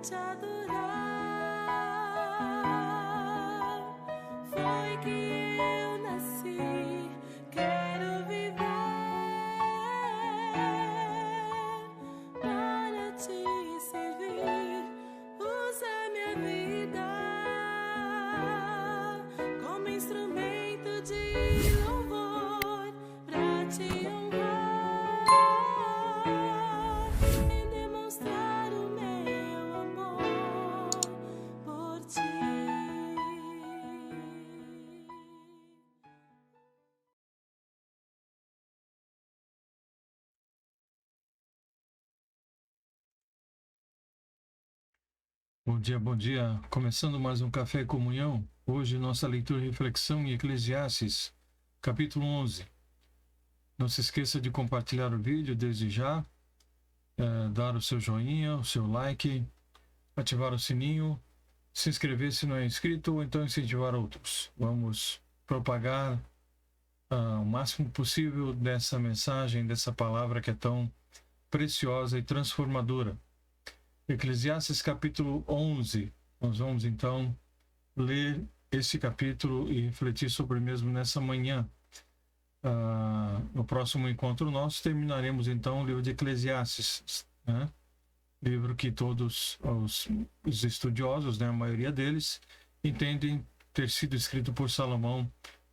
te adorar. Foi que eu nasci, quero viver para te servir. Usa minha vida como instrumento de louvor para te honrar e demonstrar o meu amor por ti. Bom dia, bom dia. Começando mais um Café e Comunhão. Hoje nossa leitura e reflexão em Eclesiastes, capítulo 11. Não se esqueça de compartilhar o vídeo desde já, dar o seu joinha, o seu like, ativar o sininho, se inscrever se não é inscrito ou então incentivar outros. Vamos propagar o máximo possível dessa mensagem, dessa palavra que é tão preciosa e transformadora. Eclesiastes capítulo 11. Nós vamos então ler esse capítulo e refletir sobre o mesmo nessa manhã. No próximo encontro nosso terminaremos então o livro de Eclesiastes, né? Livro que todos os estudiosos, né, a maioria deles, entendem ter sido escrito por Salomão,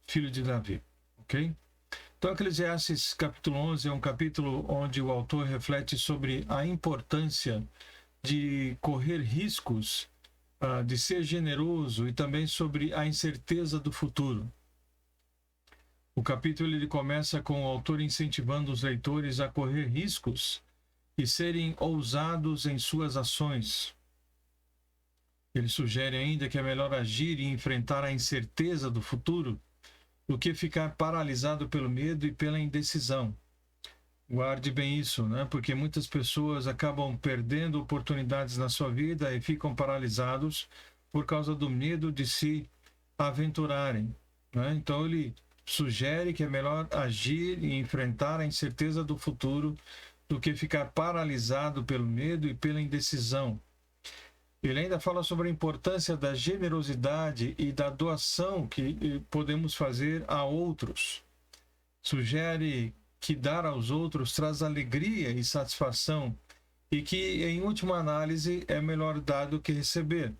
filho de Davi. Ok? Então, Eclesiastes capítulo 11 é um capítulo onde o autor reflete sobre a importância de correr riscos, de ser generoso e também sobre a incerteza do futuro. O capítulo ele começa com o autor incentivando os leitores a correr riscos e serem ousados em suas ações. Ele sugere ainda que é melhor agir e enfrentar a incerteza do futuro do que ficar paralisado pelo medo e pela indecisão. Guarde bem isso, né? Porque muitas pessoas acabam perdendo oportunidades na sua vida e ficam paralisados por causa do medo de se aventurarem, né? Então ele sugere que é melhor agir e enfrentar a incerteza do futuro do que ficar paralisado pelo medo e pela indecisão. Ele ainda fala sobre a importância da generosidade e da doação que podemos fazer a outros. Sugere que dar aos outros traz alegria e satisfação e que, em última análise, é melhor dar do que receber.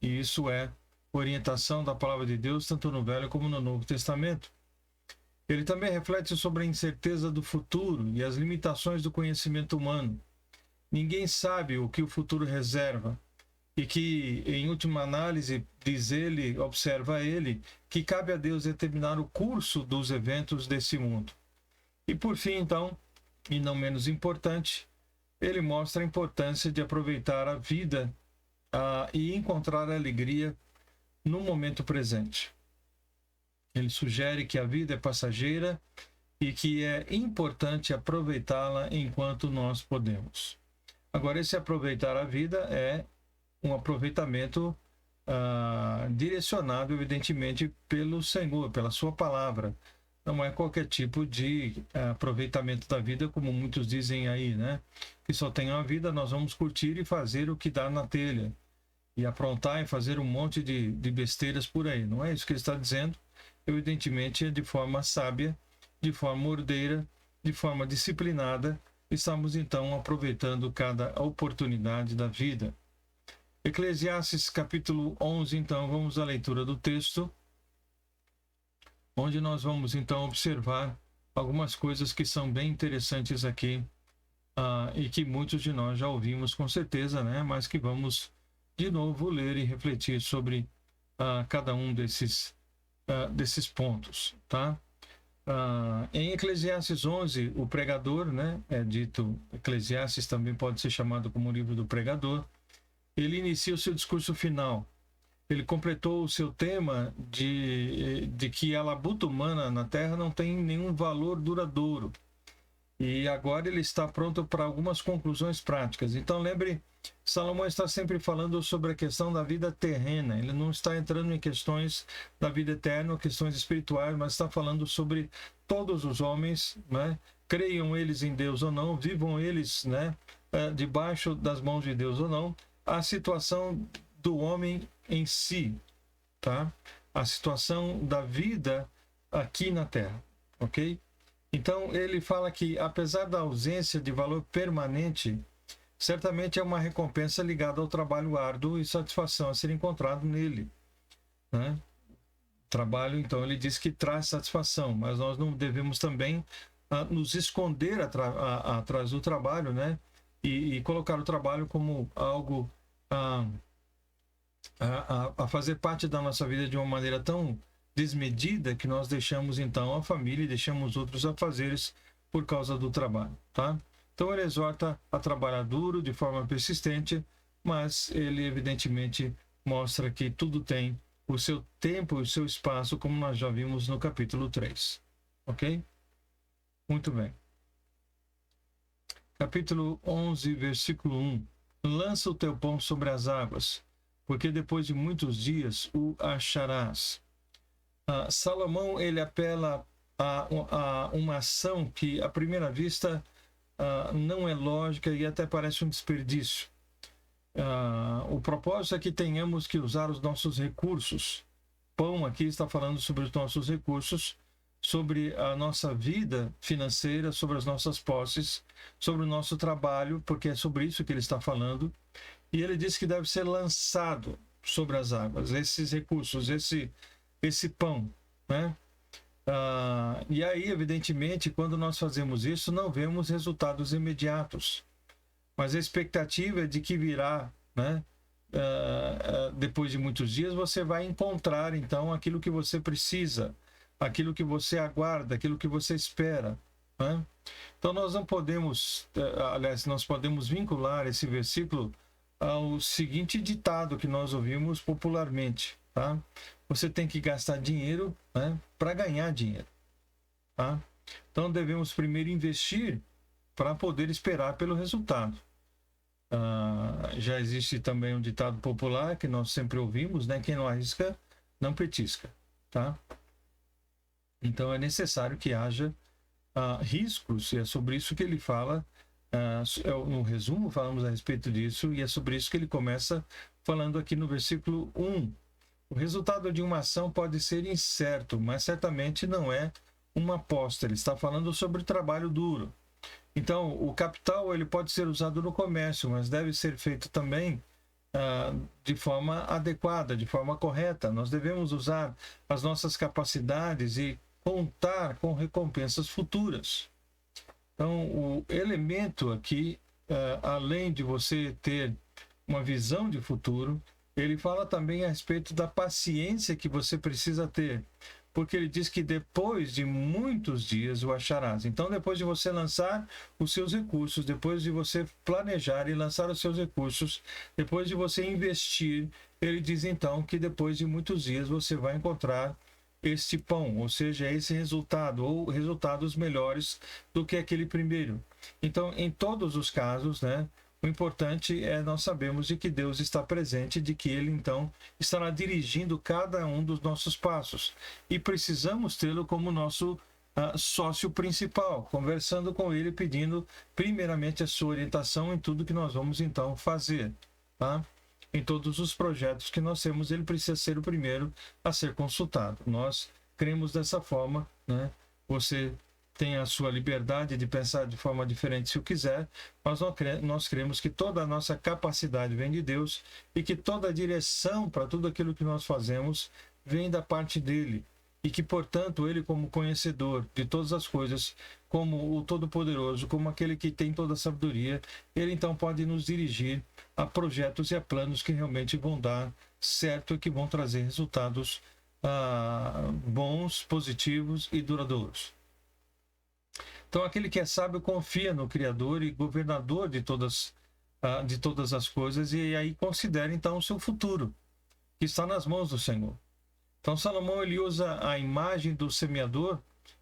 E isso é orientação da palavra de Deus, tanto no Velho como no Novo Testamento. Ele também reflete sobre a incerteza do futuro e as limitações do conhecimento humano. Ninguém sabe o que o futuro reserva e que, em última análise, diz ele, observa ele, que cabe a Deus determinar o curso dos eventos desse mundo. E por fim, então, e não menos importante, ele mostra a importância de aproveitar a vida e encontrar alegria no momento presente. Ele sugere que a vida é passageira e que é importante aproveitá-la enquanto nós podemos. Agora, esse aproveitar a vida é um aproveitamento direcionado, evidentemente, pelo Senhor, pela sua palavra. Não é qualquer tipo de aproveitamento da vida, como muitos dizem aí, né? Que só tem uma vida, nós vamos curtir e fazer o que dá na telha. E aprontar e fazer um monte de besteiras por aí. Não é isso que ele está dizendo. Evidentemente, de forma sábia, de forma ordeira, de forma disciplinada, estamos então aproveitando cada oportunidade da vida. Eclesiastes capítulo 11, então, vamos à leitura do texto, onde nós vamos então observar algumas coisas que são bem interessantes aqui e que muitos de nós já ouvimos com certeza, né? Mas que vamos de novo ler e refletir sobre cada um desses pontos, tá? Em Eclesiastes 11, o pregador, né? É dito, Eclesiastes também pode ser chamado como o livro do pregador. Ele inicia o seu discurso final. Ele completou o seu tema de que a labuta humana na Terra não tem nenhum valor duradouro. E agora ele está pronto para algumas conclusões práticas. Então lembre, Salomão está sempre falando sobre a questão da vida terrena. Ele não está entrando em questões da vida eterna, questões espirituais, mas está falando sobre todos os homens, né? Creiam eles em Deus ou não, vivam eles, né, debaixo das mãos de Deus ou não. a situação do homem em si, tá? A situação da vida aqui na Terra, ok? Então, ele fala que, apesar da ausência de valor permanente, certamente é uma recompensa ligada ao trabalho árduo e satisfação a ser encontrado nele, né? Trabalho, então, ele diz que traz satisfação, mas nós não devemos também nos esconder atrás do trabalho, né? E colocar o trabalho como algo a fazer parte da nossa vida de uma maneira tão desmedida que nós deixamos então a família e deixamos outros afazeres por causa do trabalho, tá? Então ele exorta a trabalhar duro de forma persistente, mas ele evidentemente mostra que tudo tem o seu tempo e o seu espaço, como nós já vimos no capítulo 3, ok? Muito bem. Capítulo 11, versículo 1. Lança o teu pão sobre as águas, porque depois de muitos dias o acharás. Salomão, ele apela a uma ação que, à primeira vista, não é lógica e até parece um desperdício. O propósito é que tenhamos que usar os nossos recursos. Pão aqui está falando sobre os nossos recursos, sobre a nossa vida financeira, sobre as nossas posses, sobre o nosso trabalho, porque é sobre isso que ele está falando. E ele diz que deve ser lançado sobre as águas, esses recursos, esse pão, né? E aí, evidentemente, quando nós fazemos isso, não vemos resultados imediatos. Mas a expectativa é de que virá, né? Depois de muitos dias, você vai encontrar, então, aquilo que você precisa, aquilo que você aguarda, aquilo que você espera, né? Então, nós não podemos, aliás, nós podemos vincular esse versículo ao seguinte ditado que nós ouvimos popularmente, tá? Você tem que gastar dinheiro, né, para ganhar dinheiro, tá? Então devemos primeiro investir para poder esperar pelo resultado. Já existe também um ditado popular que nós sempre ouvimos, né? Quem não arrisca, não petisca, tá? Então é necessário que haja riscos, e é sobre isso que ele fala. No resumo, falamos a respeito disso, e é sobre isso que ele começa falando aqui no versículo 1. O resultado de uma ação pode ser incerto, mas certamente não é uma aposta. Ele está falando sobre trabalho duro. Então, o capital ele pode ser usado no comércio, mas deve ser feito também de forma adequada, de forma correta. Nós devemos usar as nossas capacidades e contar com recompensas futuras. Então, o elemento aqui, além de você ter uma visão de futuro, ele fala também a respeito da paciência que você precisa ter, porque ele diz que depois de muitos dias o acharás. Então, depois de você lançar os seus recursos, depois de você planejar e lançar os seus recursos, depois de você investir, ele diz então que depois de muitos dias você vai encontrar este pão, ou seja, esse resultado, ou resultados melhores do que aquele primeiro. Então, em todos os casos, né, o importante é nós sabermos de que Deus está presente, de que Ele, então, estará dirigindo cada um dos nossos passos. E precisamos tê-lo como nosso sócio principal, conversando com Ele, pedindo primeiramente a sua orientação em tudo que nós vamos, então, fazer, tá? Em todos os projetos que nós temos, ele precisa ser o primeiro a ser consultado. Nós cremos dessa forma, né? Você tem a sua liberdade de pensar de forma diferente se o quiser, mas nós cremos que toda a nossa capacidade vem de Deus e que toda a direção para tudo aquilo que nós fazemos vem da parte dele. E que, portanto, ele, como conhecedor de todas as coisas, como o Todo-Poderoso, como aquele que tem toda a sabedoria, ele então pode nos dirigir a projetos e a planos que realmente vão dar certo e que vão trazer resultados bons, positivos e duradouros. Então, aquele que é sábio confia no Criador e governador de todas as coisas, e aí considera então o seu futuro, que está nas mãos do Senhor. Então, Salomão ele usa a imagem do semeador,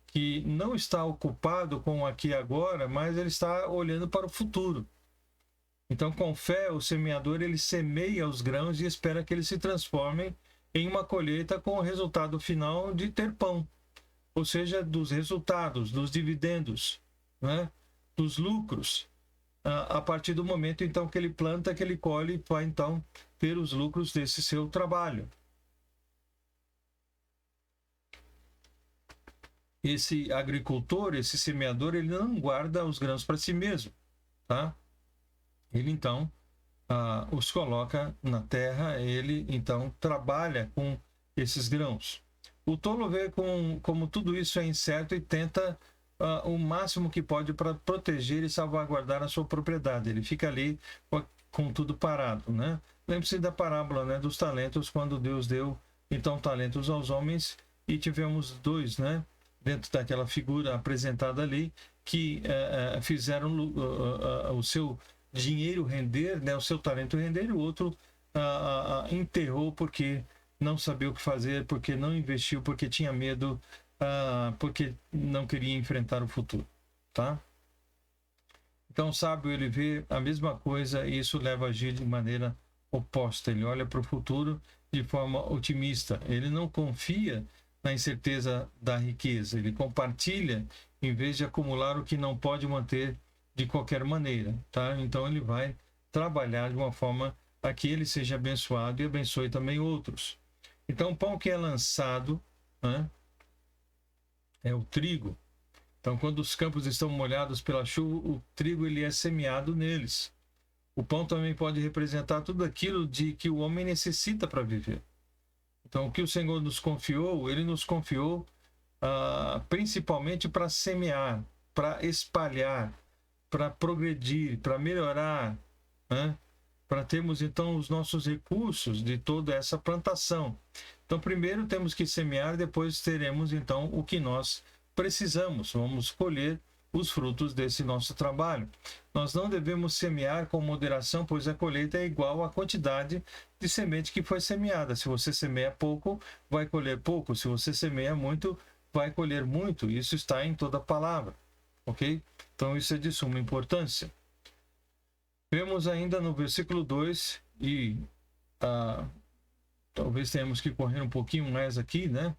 que não está ocupado com o aqui e agora, mas ele está olhando para o futuro. Então, com fé, o semeador ele semeia os grãos e espera que eles se transformem em uma colheita com o resultado final de ter pão. Ou seja, dos resultados, dos dividendos, né? Dos lucros. a partir do momento então que ele planta, que ele colhe, vai então ter os lucros desse seu trabalho. Esse agricultor, esse semeador, ele não guarda os grãos para si mesmo, tá? Ele então os coloca na terra, ele então trabalha com esses grãos. O tolo vê como tudo isso é incerto e tenta o máximo que pode para proteger e salvaguardar a sua propriedade. Ele fica ali com tudo parado, né? Lembre-se da parábola, né, dos talentos, quando Deus deu então talentos aos homens e tivemos 2, né, dentro daquela figura apresentada ali, que fizeram o seu dinheiro render, né, o seu talento render, e o outro enterrou porque não sabia o que fazer, porque não investiu, porque tinha medo, porque não queria enfrentar o futuro, tá? Então o sábio, ele vê a mesma coisa e isso leva a agir de maneira oposta. Ele olha para o futuro de forma otimista. Ele não confia na incerteza da riqueza. Ele compartilha em vez de acumular o que não pode manter de qualquer maneira, tá? Então ele vai trabalhar de uma forma a que ele seja abençoado e abençoe também outros. Então o pão que é lançado, né, é o trigo. Então, quando os campos estão molhados pela chuva, o trigo ele é semeado neles. O pão também pode representar tudo aquilo de que o homem necessita para viver. Então, o que o Senhor nos confiou, ele nos confiou principalmente para semear, para espalhar, para progredir, para melhorar, né? Para termos então os nossos recursos de toda essa plantação. Então, primeiro temos que semear, depois teremos então o que nós precisamos. Vamos colher os frutos desse nosso trabalho. Nós não devemos semear com moderação, pois a colheita é igual à quantidade de semente que foi semeada. Se você semeia pouco, vai colher pouco. Se você semeia muito, vai colher muito. Isso está em toda a palavra, ok? Então isso é de suma importância. Vemos ainda no versículo 2, e talvez tenhamos que correr um pouquinho mais aqui, né?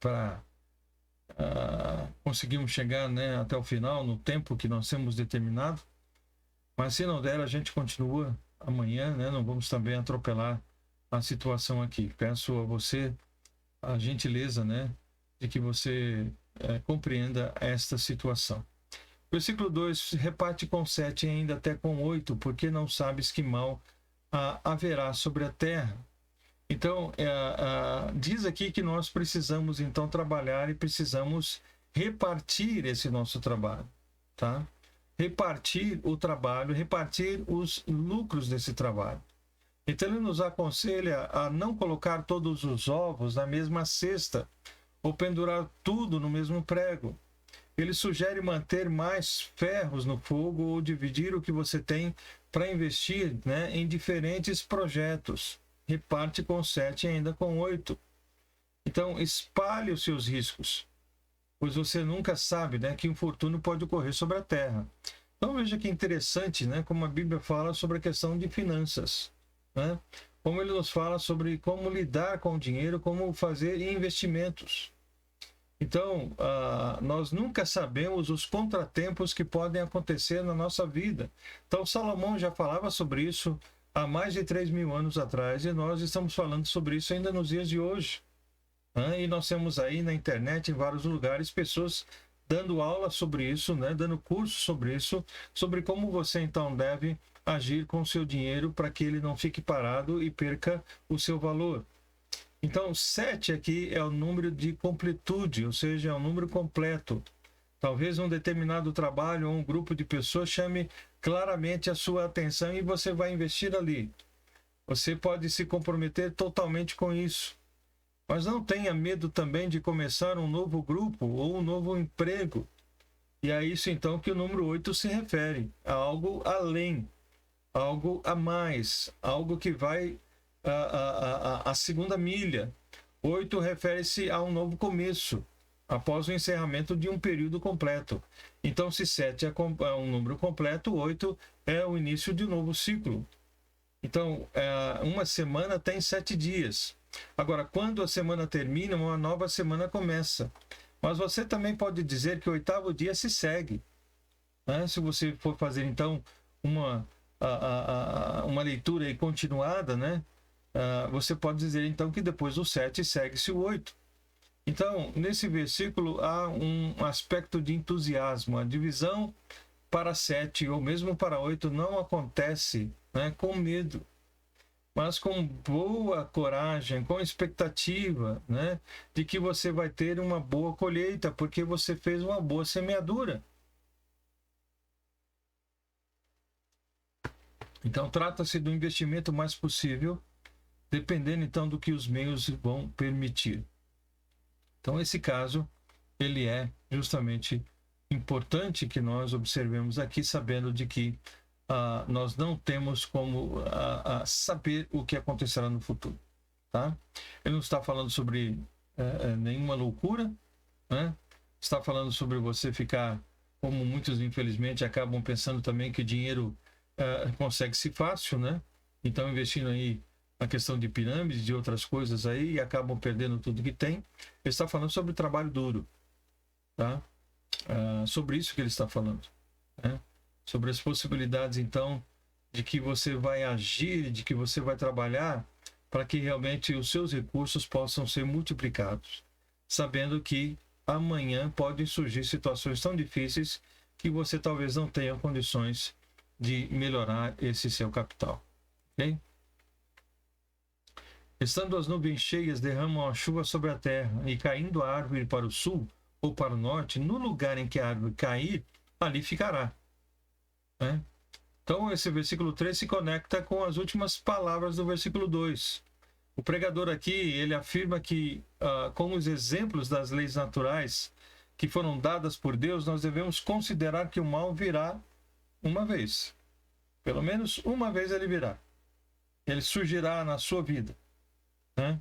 Para conseguirmos chegar, né, até o final, no tempo que nós temos determinado. Mas se não der, a gente continua amanhã, né? Não vamos também atropelar a situação aqui. Peço a você a gentileza, né, de que você compreenda esta situação. Versículo 2, reparte com 7 e ainda até com 8, porque não sabes que mal haverá sobre a terra. Então, diz aqui que nós precisamos então trabalhar e precisamos repartir esse nosso trabalho, tá? Repartir o trabalho, repartir os lucros desse trabalho. Então ele nos aconselha a não colocar todos os ovos na mesma cesta ou pendurar tudo no mesmo prego. Ele sugere manter mais ferros no fogo ou dividir o que você tem para investir, né, em diferentes projetos. Reparte com 7 e ainda com 8. Então, espalhe os seus riscos, pois você nunca sabe, né, que infortúnio pode ocorrer sobre a terra. Então, veja que interessante, né, como a Bíblia fala sobre a questão de finanças, né? Como ele nos fala sobre como lidar com o dinheiro, como fazer investimentos. Então, nós nunca sabemos os contratempos que podem acontecer na nossa vida. Então, Salomão já falava sobre isso há mais de 3.000 anos atrás, e nós estamos falando sobre isso ainda nos dias de hoje. E nós temos aí na internet, em vários lugares, pessoas dando aula sobre isso, né? Dando curso sobre isso, sobre como você então deve agir com o seu dinheiro para que ele não fique parado e perca o seu valor. Então, 7 aqui é o número de completude, ou seja, é um número completo. Talvez um determinado trabalho ou um grupo de pessoas chame claramente a sua atenção e você vai investir ali. Você pode se comprometer totalmente com isso. Mas não tenha medo também de começar um novo grupo ou um novo emprego. E é isso então que o número 8 se refere, a algo além, algo a mais, algo que vai a segunda milha. 8 refere-se a um novo começo, após o encerramento de um período completo. Então, se 7 é um número completo, 8 é o início de um novo ciclo. Então, uma semana tem 7 dias. Agora, quando a semana termina, uma nova semana começa. Mas você também pode dizer que o 8º dia se segue. né? Se você for fazer então uma leitura aí continuada, né? Você pode dizer então que depois do 7 segue-se o 8. Então, nesse versículo há um aspecto de entusiasmo. A divisão para 7 ou mesmo para 8 não acontece, né, com medo, mas com boa coragem, com expectativa, né, de que você vai ter uma boa colheita, porque você fez uma boa semeadura. Então, trata-se do investimento mais possível, dependendo então do que os meios vão permitir. Então, esse caso, ele é justamente importante que nós observemos aqui, sabendo de que nós não temos como saber o que acontecerá no futuro. Tá? Ele não está falando sobre nenhuma loucura, né? Está falando sobre você ficar, como muitos infelizmente acabam pensando também que dinheiro consegue-se fácil, né? Então investindo aí na questão de pirâmides, de outras coisas aí, e acabam perdendo tudo que tem. Ele está falando sobre trabalho duro, tá? Sobre isso que ele está falando, né? Sobre as possibilidades então de que você vai agir, de que você vai trabalhar para que realmente os seus recursos possam ser multiplicados, sabendo que amanhã podem surgir situações tão difíceis que você talvez não tenha condições de melhorar esse seu capital, ok? Estando as nuvens cheias, derramam a chuva sobre a terra, e caindo a árvore para o sul ou para o norte, no lugar em que a árvore cair, ali ficará. Né? Então, esse versículo 3 se conecta com as últimas palavras do versículo 2. O pregador aqui, ele afirma que, com os exemplos das leis naturais que foram dadas por Deus, nós devemos considerar que o mal virá uma vez. Pelo menos uma vez ele virá. Ele surgirá na sua vida. Né?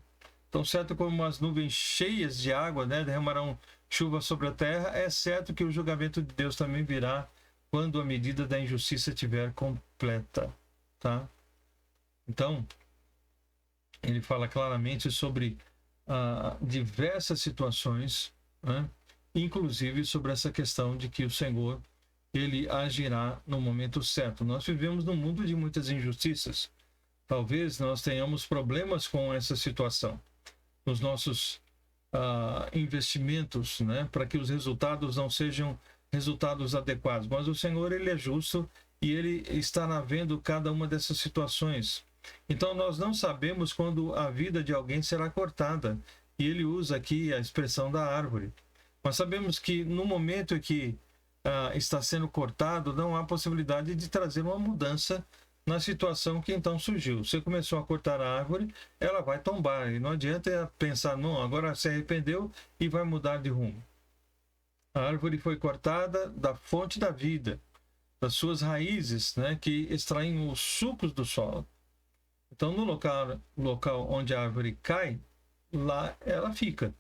Então, certo como as nuvens cheias de água, né, derramarão chuva sobre a terra, é certo que o julgamento de Deus também virá quando a medida da injustiça estiver completa. Tá? Então, ele fala claramente sobre diversas situações, né? Inclusive sobre essa questão de que o Senhor, ele agirá no momento certo. Nós vivemos num mundo de muitas injustiças. Talvez nós tenhamos problemas com essa situação nos nossos investimentos, né? Para que os resultados não sejam resultados adequados. Mas o Senhor, ele é justo e ele está vendo cada uma dessas situações. Então, nós não sabemos quando a vida de alguém será cortada. E ele usa aqui a expressão da árvore. Mas sabemos que no momento em que está sendo cortado, não há possibilidade de trazer uma mudança na situação que então surgiu. Você começou a cortar a árvore, ela vai tombar. E não adianta pensar, não, agora se arrependeu e vai mudar de rumo. A árvore foi cortada da fonte da vida, das suas raízes, né, que extraem os sucos do solo. Então, no local onde a árvore cai, lá ela fica.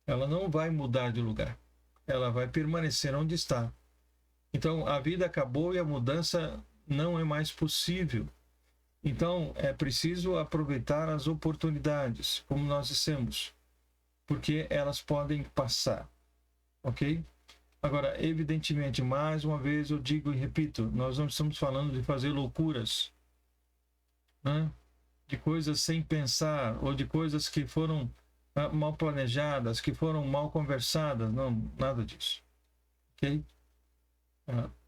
Ela não vai mudar de lugar. Ela vai permanecer onde está. Então, a vida acabou e a mudança não é mais possível. Então, é preciso aproveitar as oportunidades, como nós dissemos, porque elas podem passar. Ok? Agora, evidentemente, mais uma vez eu digo e repito, nós não estamos falando de fazer loucuras, né? De coisas sem pensar, ou de coisas que foram mal planejadas, que foram mal conversadas, não, nada disso. Ok?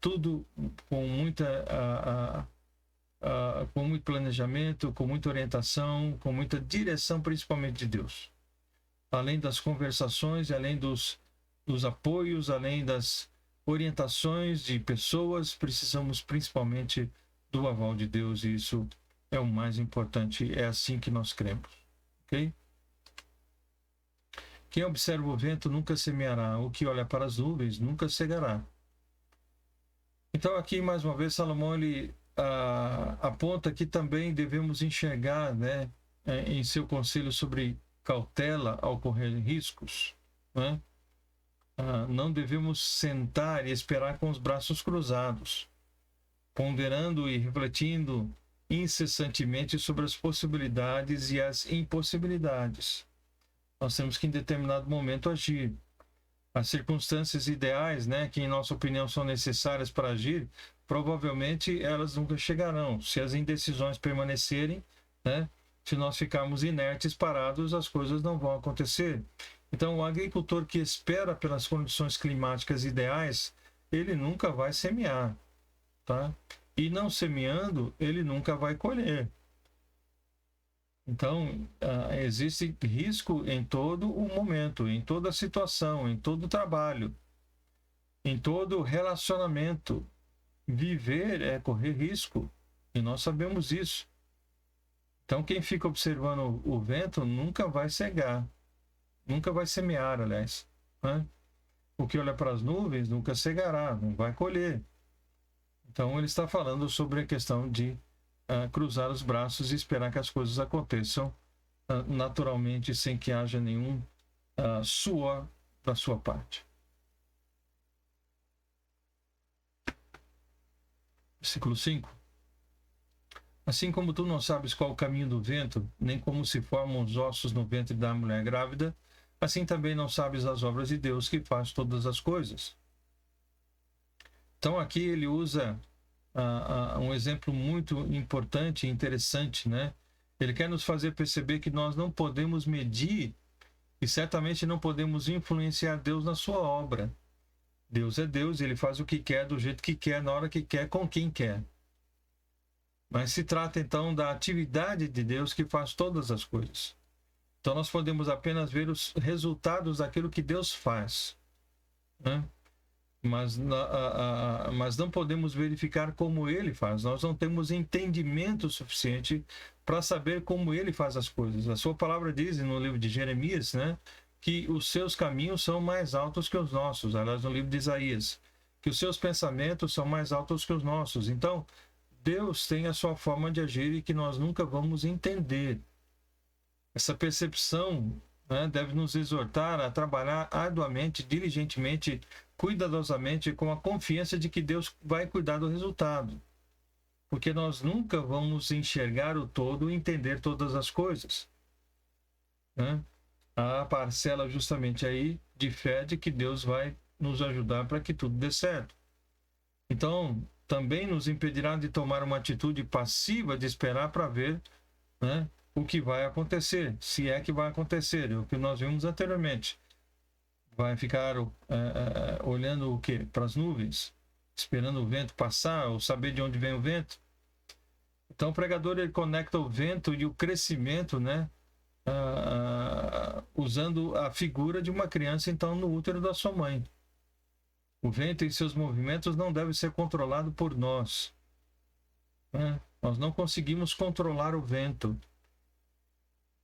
Tudo com muito planejamento, com muita orientação, com muita direção, principalmente de Deus. Além das conversações, além dos apoios, além das orientações de pessoas, precisamos principalmente do aval de Deus, e isso é o mais importante, é assim que nós cremos. Ok? Quem observa o vento nunca semeará, o que olha para as nuvens nunca cegará. Então aqui, mais uma vez, Salomão ele aponta que também devemos enxergar, né, em seu conselho sobre cautela ao correr riscos, né? Não devemos sentar e esperar com os braços cruzados, ponderando e refletindo incessantemente sobre as possibilidades e as impossibilidades. Nós temos que, em determinado momento, agir. As circunstâncias ideais, né, que em nossa opinião são necessárias para agir, provavelmente elas nunca chegarão. Se as indecisões permanecerem, né, se nós ficarmos inertes, parados, as coisas não vão acontecer. Então, o agricultor que espera pelas condições climáticas ideais, ele nunca vai semear, tá? E não semeando, ele nunca vai colher. Então, existe risco em todo o momento, em toda a situação, em todo o trabalho, em todo o relacionamento. Viver é correr risco, e nós sabemos isso. Então, quem fica observando o vento nunca vai cegar, nunca vai semear, aliás, né? O que olha para as nuvens nunca cegará, não vai colher. Então, ele está falando sobre a questão de cruzar os braços e esperar que as coisas aconteçam naturalmente, sem que haja nenhum suor da sua parte. Versículo 5. Assim como tu não sabes qual o caminho do vento, nem como se formam os ossos no ventre da mulher grávida, assim também não sabes as obras de Deus que faz todas as coisas. Então aqui ele usa um exemplo muito importante e interessante, né? Ele quer nos fazer perceber que nós não podemos medir e certamente não podemos influenciar Deus na sua obra. Deus é Deus, ele faz o que quer, do jeito que quer, na hora que quer, com quem quer. Mas se trata então da atividade de Deus que faz todas as coisas. Então nós podemos apenas ver os resultados daquilo que Deus faz, né? Mas não podemos verificar como ele faz. Nós não temos entendimento suficiente para saber como ele faz as coisas. A sua palavra diz no livro de Jeremias, né, que os seus caminhos são mais altos que os nossos. Aliás, no livro de Isaías, que os seus pensamentos são mais altos que os nossos. Então, Deus tem a sua forma de agir e que nós nunca vamos entender. Essa percepção, né, deve nos exortar a trabalhar arduamente, diligentemente, cuidadosamente, com a confiança de que Deus vai cuidar do resultado. Porque nós nunca vamos enxergar o todo e entender todas as coisas, né? Há parcela justamente aí de fé de que Deus vai nos ajudar para que tudo dê certo. Então, também nos impedirá de tomar uma atitude passiva de esperar para ver, né, o que vai acontecer, se é que vai acontecer, o que nós vimos anteriormente. Vai ficar olhando o quê? Para as nuvens, esperando o vento passar, ou saber de onde vem o vento. Então o pregador ele conecta o vento e o crescimento, né, usando a figura de uma criança então no útero da sua mãe. O vento e seus movimentos não devem ser controlados por nós, né? Nós não conseguimos controlar o vento.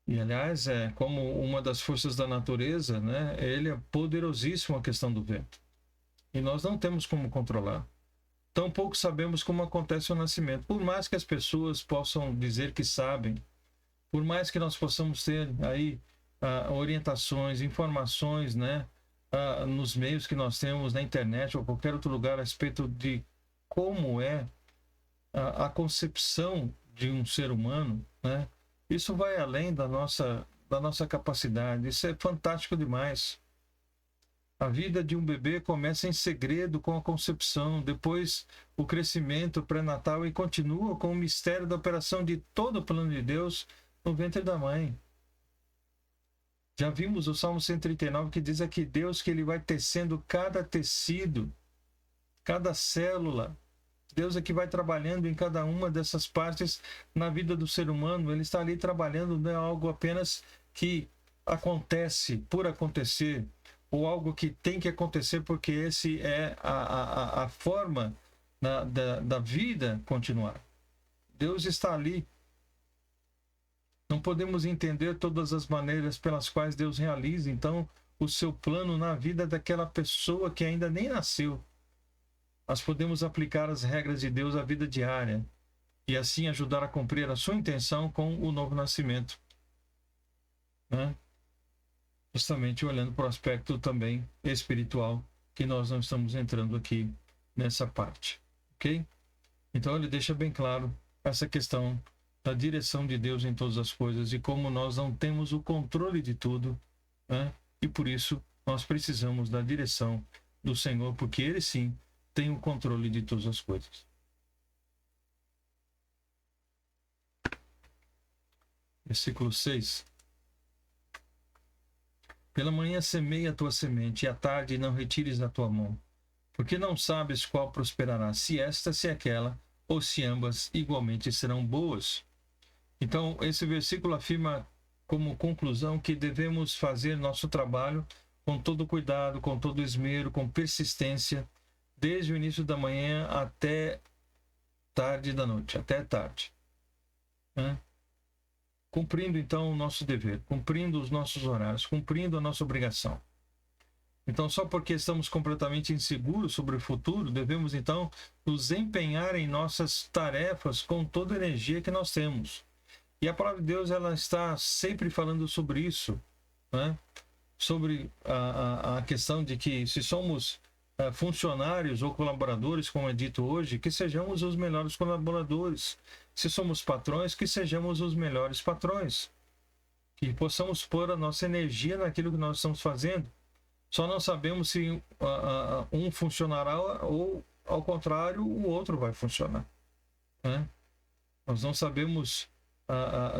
E, aliás, como uma das forças da natureza, né, ele é poderosíssimo a questão do vento. E nós não temos como controlar. Tampouco sabemos como acontece o nascimento. Por mais que as pessoas possam dizer que sabem, por mais que nós possamos ter aí orientações, informações, né, nos meios que nós temos na internet ou qualquer outro lugar a respeito de como é a concepção de um ser humano, né? Isso vai além da nossa capacidade. Isso é fantástico demais. A vida de um bebê começa em segredo com a concepção, depois o crescimento pré-natal e continua com o mistério da operação de todo o plano de Deus no ventre da mãe. Já vimos o Salmo 139 que diz aqui Deus que ele vai tecendo cada tecido, cada célula. Deus é que vai trabalhando em cada uma dessas partes na vida do ser humano. Ele está ali trabalhando, não é algo apenas que acontece por acontecer, ou algo que tem que acontecer porque esse é a forma da vida continuar. Deus está ali. Não podemos entender todas as maneiras pelas quais Deus realiza, então, o seu plano na vida daquela pessoa que ainda nem nasceu. Nós podemos aplicar as regras de Deus à vida diária e assim ajudar a cumprir a sua intenção com o novo nascimento, né? Justamente olhando para o aspecto também espiritual, que nós não estamos entrando aqui nessa parte, ok? Então ele deixa bem claro essa questão da direção de Deus em todas as coisas e como nós não temos o controle de tudo, né? E por isso nós precisamos da direção do Senhor, porque Ele sim tem o controle de todas as coisas. Versículo 6. Pela manhã semeia a tua semente, e à tarde não retires da tua mão, porque não sabes qual prosperará, se esta, se aquela, ou se ambas igualmente serão boas. Então, esse versículo afirma como conclusão que devemos fazer nosso trabalho com todo cuidado, com todo esmero, com persistência, desde o início da manhã até tarde da noite, até tarde. Cumprindo então o nosso dever, cumprindo os nossos horários, cumprindo a nossa obrigação. Então, só porque estamos completamente inseguros sobre o futuro, devemos então nos empenhar em nossas tarefas com toda a energia que nós temos. E a palavra de Deus, ela está sempre falando sobre isso, né? Sobre a questão de que se somos funcionários ou colaboradores, como é dito hoje, que sejamos os melhores colaboradores. Se somos patrões, que sejamos os melhores patrões. Que possamos pôr a nossa energia naquilo que nós estamos fazendo. Só não sabemos se um funcionará ou, ao contrário, o outro vai funcionar, né? Nós não sabemos,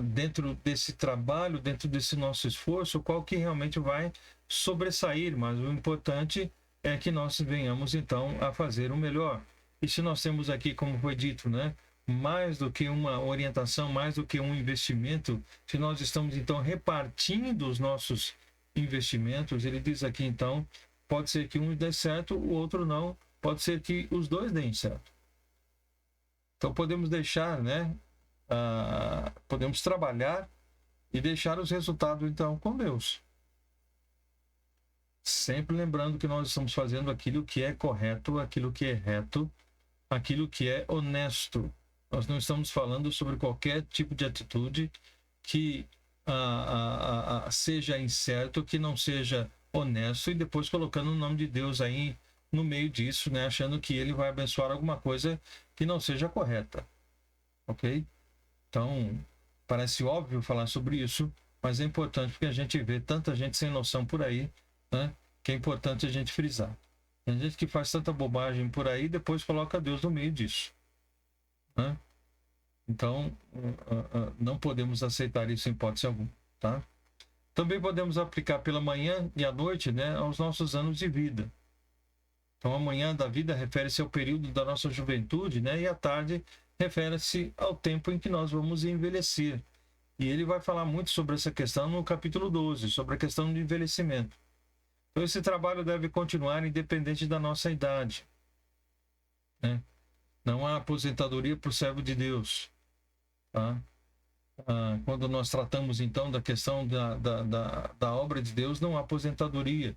dentro desse trabalho, dentro desse nosso esforço, qual que realmente vai sobressair, mas o importante é que nós venhamos então a fazer o melhor. E se nós temos aqui, como foi dito, né, mais do que uma orientação, mais do que um investimento, se nós estamos então repartindo os nossos investimentos, ele diz aqui então, pode ser que um dê certo, o outro não, pode ser que os dois deem certo. Então podemos deixar, né, podemos trabalhar e deixar os resultados então com Deus. Sempre lembrando que nós estamos fazendo aquilo que é correto, aquilo que é reto, aquilo que é honesto. Nós não estamos falando sobre qualquer tipo de atitude que seja incerto, que não seja honesto, e depois colocando o nome de Deus aí no meio disso, né, achando que ele vai abençoar alguma coisa que não seja correta. Ok? Então, parece óbvio falar sobre isso, mas é importante porque a gente vê tanta gente sem noção por aí, né, que é importante a gente frisar. Tem gente que faz tanta bobagem por aí e depois coloca Deus no meio disso, né? Então, não podemos aceitar isso em hipótese alguma, tá? Também podemos aplicar pela manhã e à noite, né, aos nossos anos de vida. Então, a manhã da vida refere-se ao período da nossa juventude, né, e à tarde refere-se ao tempo em que nós vamos envelhecer. E ele vai falar muito sobre essa questão no capítulo 12, sobre a questão do envelhecimento. Então, esse trabalho deve continuar independente da nossa idade, né? Não há aposentadoria para o servo de Deus, tá? Quando nós tratamos, então, da questão da obra de Deus, não há aposentadoria.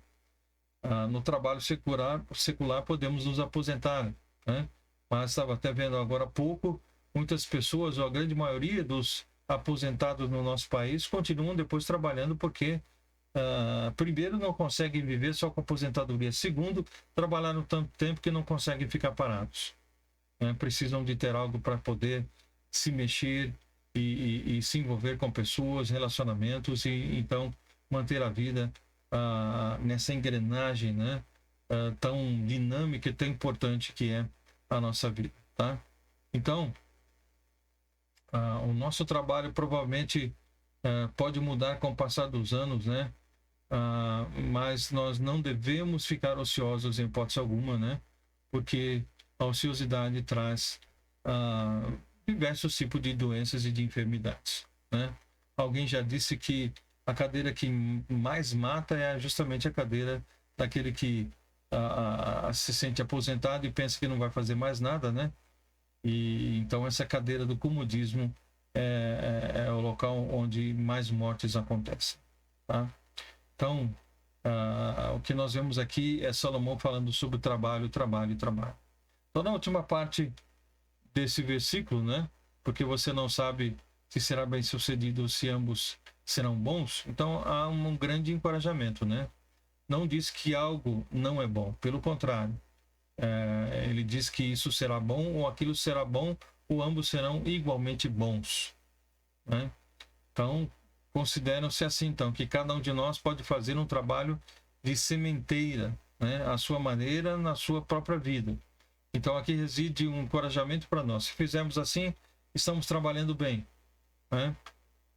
No trabalho secular podemos nos aposentar, né? Mas estava até vendo agora há pouco, muitas pessoas, ou a grande maioria dos aposentados no nosso país, continuam depois trabalhando porque, primeiro, não conseguem viver só com aposentadoria. Segundo, trabalharam tanto tempo que não conseguem ficar parados, né? Precisam de ter algo para poder se mexer e se envolver com pessoas, relacionamentos, e então manter a vida nessa engrenagem, né, tão dinâmica e tão importante que é a nossa vida, tá? Então, o nosso trabalho provavelmente pode mudar com o passar dos anos, né? Mas nós não devemos ficar ociosos em hipótese alguma, né? Porque a ociosidade traz diversos tipos de doenças e de enfermidades, né? Alguém já disse que a cadeira que mais mata é justamente a cadeira daquele que se sente aposentado e pensa que não vai fazer mais nada, né? E então essa cadeira do comodismo é o local onde mais mortes acontecem, tá? Então, o que nós vemos aqui é Salomão falando sobre trabalho, trabalho e trabalho. Então, na última parte desse versículo, né? Porque você não sabe se será bem sucedido, se ambos serão bons. Então há um grande encorajamento, né? Não diz que algo não é bom, pelo contrário, ele diz que isso será bom, ou aquilo será bom, ou ambos serão igualmente bons, né? Então consideram-se assim, então, que cada um de nós pode fazer um trabalho de sementeira, né? A sua maneira, na sua própria vida. Então aqui reside um encorajamento para nós. Se fizermos assim, estamos trabalhando bem, né?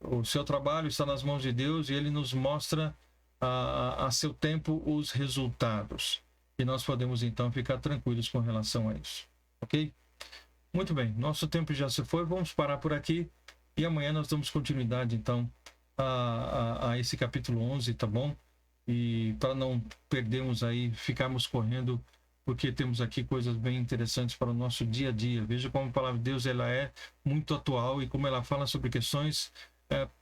O seu trabalho está nas mãos de Deus e Ele nos mostra a seu tempo os resultados. E nós podemos então ficar tranquilos com relação a isso. Ok? Muito bem, nosso tempo já se foi, vamos parar por aqui e amanhã nós damos continuidade então a esse capítulo 11, tá bom? E para não perdermos aí, ficarmos correndo, porque temos aqui coisas bem interessantes para o nosso dia a dia. Veja como a palavra de Deus ela é muito atual e como ela fala sobre questões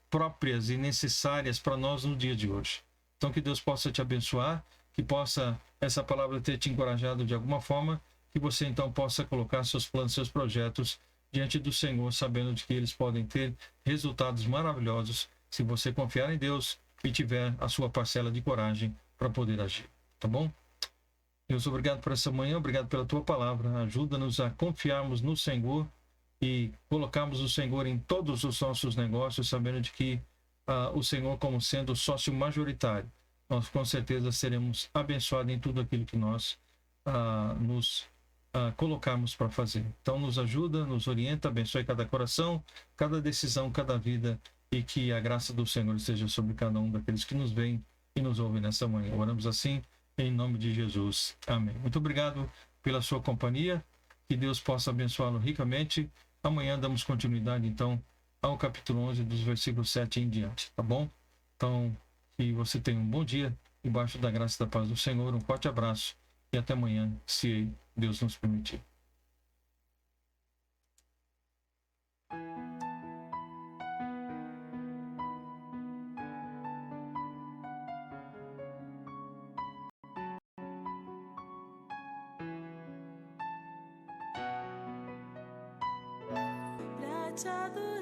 próprias e necessárias para nós no dia de hoje. Então que Deus possa te abençoar, que possa essa palavra ter te encorajado de alguma forma, que você então possa colocar seus planos, seus projetos diante do Senhor, sabendo de que eles podem ter resultados maravilhosos se você confiar em Deus e tiver a sua parcela de coragem para poder agir, tá bom? Deus, obrigado por essa manhã, obrigado pela tua palavra, ajuda-nos a confiarmos no Senhor e colocarmos o Senhor em todos os nossos negócios, sabendo de que o Senhor como sendo o sócio majoritário, nós com certeza seremos abençoados em tudo aquilo que nós nos colocarmos para fazer. Então nos ajuda, nos orienta, abençoe cada coração, cada decisão, cada vida, e que a graça do Senhor esteja sobre cada um daqueles que nos veem e nos ouvem nessa manhã. Oramos assim, em nome de Jesus. Amém. Muito obrigado pela sua companhia, que Deus possa abençoá-lo ricamente. Amanhã damos continuidade, então, ao capítulo 11, dos versículos 7 em diante, tá bom? Então, que você tenha um bom dia, embaixo da graça e da paz do Senhor. Um forte abraço e até amanhã, se Deus nos permitir. Pra te adorar.